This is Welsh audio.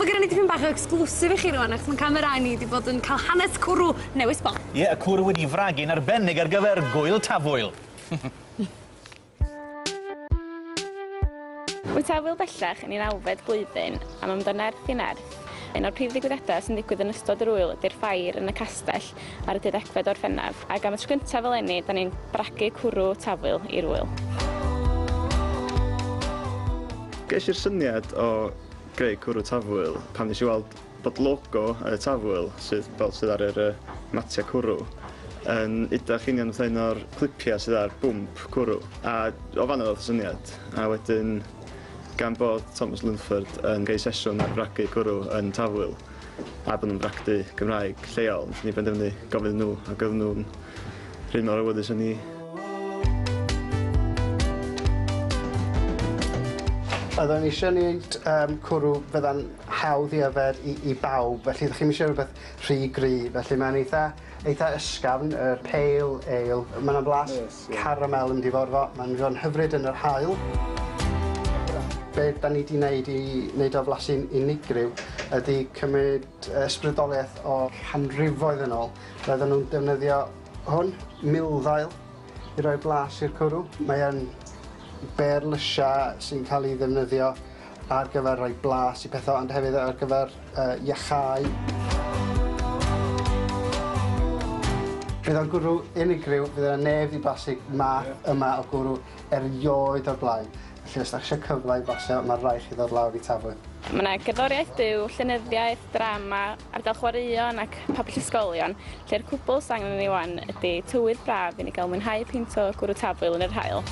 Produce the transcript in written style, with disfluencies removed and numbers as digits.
bod gen i dipyn bach o exclusive i chi rwan, achos mae'n camera ni wedi bod yn cael hanes cwrw newydd sbon. Ie, y cwrw wedi fragu'n arbennig ar gyfer gwyl Tafwyl. Wyt Tafwyl bellach yn un awfed blwyddyn, a mae'n dod nerth i nerth. Un o'r prif ddigwyddiadau sy'n digwydd yn ystod yr wyl ydy'r ffair yn y castell ar y 18 o'r Ffennaf, ac am y tro cyntaf fel enni, da ni'n bragu cwrw Tafwyl i'r wyl. Ges i'r syniad o greu cwrw Tafwyl pan nes i weld bod logo Tafwyl sydd ar yr matia cwrw yn udach union fatha un o'r clipiau sydd ar bwmp cwrw. A o fanna ddoth y syniad. A wedyn gan bod Tomos Lilford yn greu sesiwn ar bragu cwrw yn Tafwyl a bod nhw'n bragdy Gymraeg lleol, ni benderfynu gofyn nhw a gofyn nhw'n rhan mor awyddus yn ni. Oeddwn i eisiau gwneud cwrw fydda'n hawdd i yfed i bawb, felly ydych chi'n eisiau rhywbeth rhy gry, felly mae'n eitha ysgafn, yr pale ale. Mae'n blas caramel yn diforfo, mae'n fod yn hyfryd yn yr haul. Be da ni wedi gwneud i wneud o flasu'n unigryw ydy cymryd ysbrydoliaeth o canrifoedd yn ôl. Roedden nhw'n defnyddio hwn, milddail, i roi blas i'r cwrw. Mae'n ber lysia sy'n cael ei ddefnyddio ar gyfer rhoi blas i pethau, ond hefyd ar gyfer iachau. Bydd o'n gwrw unigryw, bydd o'n neb i blasu math yma o gwrw erioed o'r blaen. Felly os ydych eisiau cyfle i blasio, mae'r rhaid chi ddod lawr i Tafwyl. Mae yna gerddoriaeth byw, llenyddiaeth, drama, ardal chwaraeon ac pabell ysgolion, lle'r cwbl sy'n angen ni wan ydy tywydd braf i ni gael mwynhau pint o gwrw Tafwyl yn yr haul.